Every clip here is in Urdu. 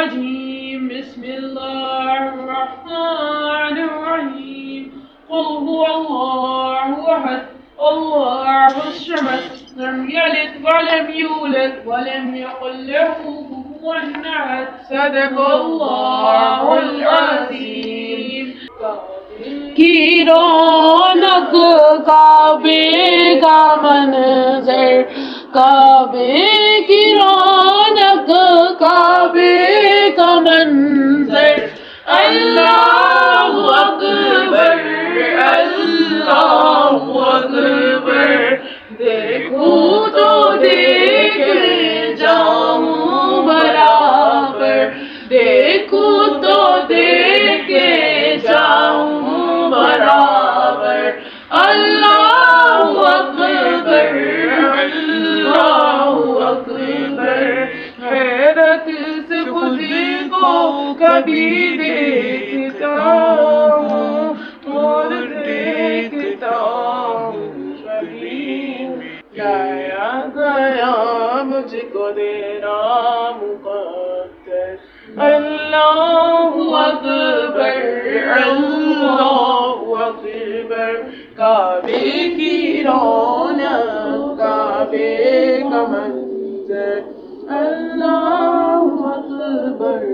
الرجيم بسم الله الرحمن الرحيم قل هو الله أحد الله الصمد لم يلد ولم يولد ولم يكن له كفوا أحد صدق الله العظيم کی رونق کعبے کا منظر کعبے کی رونق کعبے کا منظر اللہ اکبر اللہ اکبر دیکھوں تو دیکھ جاؤں برابر دیکھوں تو دیکھ جاؤں برابر اللہ اکبر اللہ اکبر حیرت سے خودی کو کبھی دیکھتا ہوں اور دیکھتا ہوں کبھی لایا گیا مجھ کو تیرا مقدر اللہ اکبر اللہ اکبر کعبے کی رونق کعبے کا منظر اللہ اکبر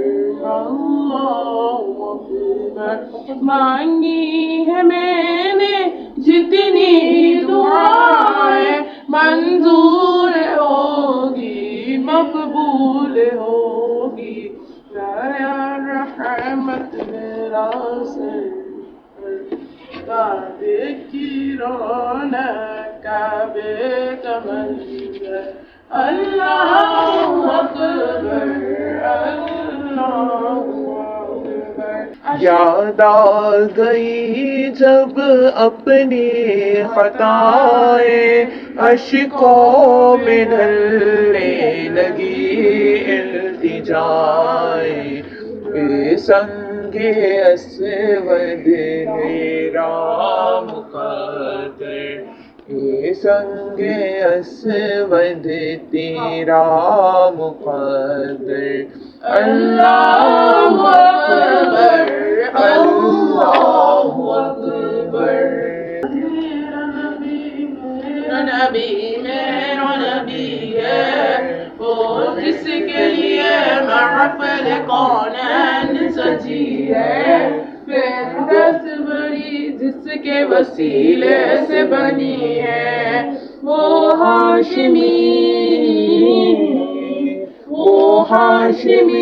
اللہ اکبر مانگی ہے میں نے جتنی دعائیں منظور ہوگی مقبول ہوگی لایا رحمت میرا سر کعبے کی رونق کعبے کا منظر اللہ اکبر اللہ اکبر یاد آ گئی جب اپنی خطائیں اشکوں میں ڈھلنے لگی التجائیں بے سنگ اسود میرا مقدر بے سنگ اسود تیرا مقدر اللہ اکبر اللہ اکبر میرا نبی میرا نبی ہے وہ جس کے لیے محفل کونین سجی ہے دس بڑی جس کے وسیلے سے بنی ہے وہ ہاشمی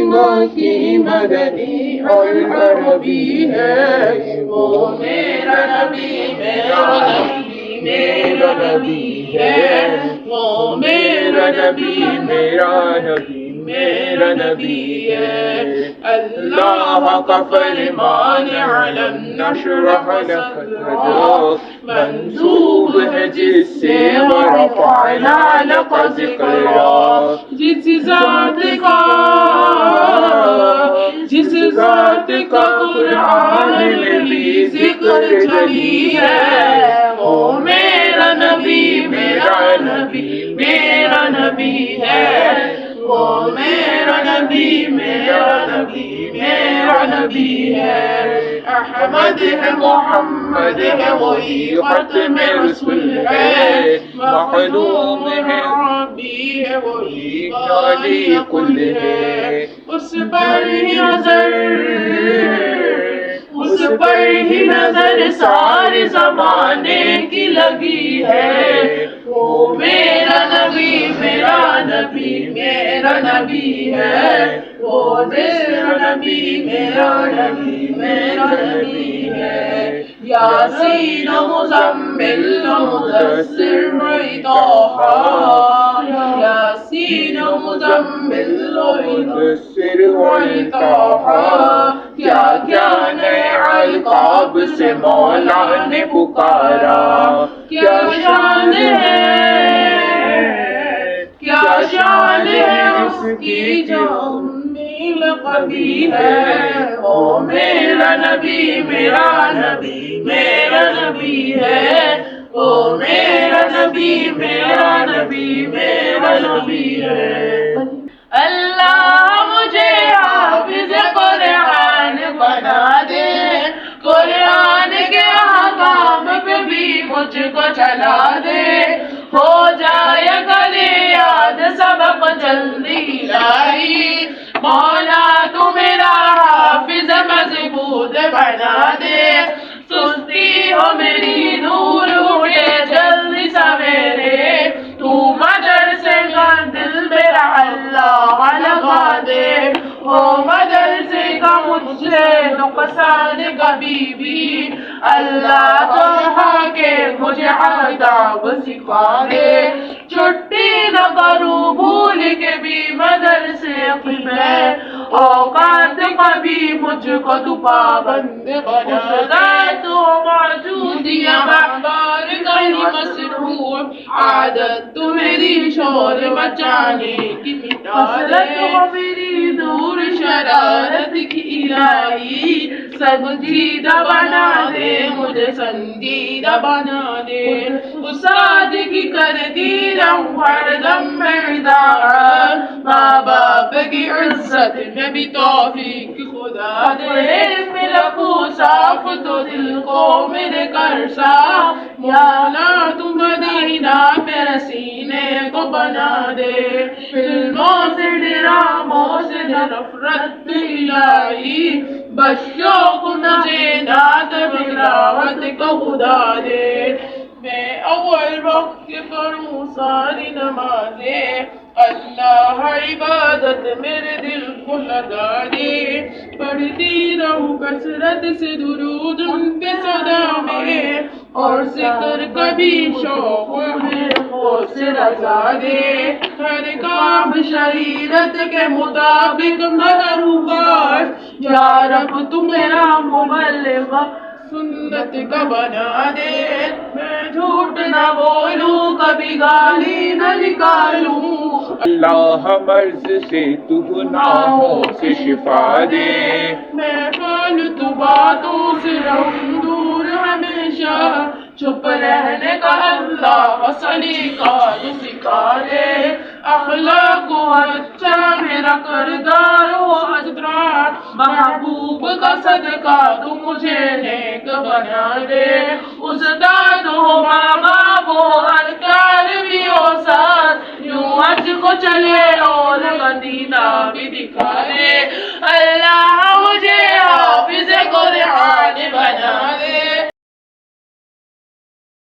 مکی مدنی اور عربی ہے وہ میرا نبی میرا نبی میرا نبی ہے وہ میرا نبی میرا نبی میرا نبی ہے اللہ کا فرمان علم نشرح لك صدرك منسوب ہے جس سے ورفعنا لك ذکرک جس ذات کا قرآن میں بھی ذکر چلی ہے وہ میرا نبی میرا نبی میرا نبی ہے وہ میرا نبی میرا نبی میرا نبی ہے احمد ہے محمد ہے وہی ختم رسول ہے مخدوم ہے ربی ہے وہی خالی کل ہے اس پر ہی نظر سارے زمانے کی لگی ہے وہ میرا نبی میرا نبی میرا نبی ہے وہ میرا نبی میرا نبی میرا نبی ہے یاسین و مزمل و مدثر و طٰہٰ یاسین و مزمل و مدثر و طٰہٰ کیا کیا نئے القاب سے مولا نے پکارا کیا شان ہے کیا شان ہے اس کی جو لقبی ہے وہ میرا نبی میرا نبی میرا نبی ہے وہ میرا نبی میرا نبی میرا نبی ہے اللہ مجھے آپ مجھ کو چلا دے ہو جائے کرے یاد سبق جلدی لائی مولا تو میرا حافظ مضبوط بنا دے سستی ہو میری دور اٹھے جلدی سویرے تو مدرسے کا دل میرا اللہ لگا دے ہو مدرسے کا مجھ سے نقصان کبھی بھی اللہ تو کے مجھے آداب سکھا دے چھٹی نہ کروں بھول کے بھی مدرسے کی میں اوقات کبھی مجھ کو تو پابند بنا تو موجودیاں بار کہیں مصروف عادت تو میری شور مچانے کی مٹا دے میری دور شرارت کی الہی سنجیدہ بنا دے مجھے سنجیدہ بنا دے استاد کی کرتی رہوں ہر دم میں اطاعت ماں باپ کی عزت میں بھی توفیق خدا دے میرا کو صاف تو دل کو میرے کر صاف مولا تو مدینہ میرے سینے کو بنا دے فلموں سے ڈراموں سے نفرت الہی بس شوق مجھے نعت تلاوت کو خدا دے میں اول وقت پڑھوں ساری نمازیں اللہ عبادت میرے دل کو لگا دے پڑھتی رہوں کثرت سے درود ان پہ صدا میں اور ذکر کبھی شوق میں سے رضا دے ہر کام شریعت کے مطابق میں کروں گا یا رب تو میرا مبلغ سنت کا بنا دے میں جھوٹ نہ بولوں کبھی گالی نہ نکالوں اللہ مرض سے تو گناہوں سے شفا دے میں فالتو باتوں سے رہوں دور ہمیشہ چپ رہنے کا اللہ سلیقہ تو سکھا دے اخلاق کو اچھا میرا کردار ہو حضرات محبوب کا صدقہ تو مجھے نیک بنا دے استاد ہو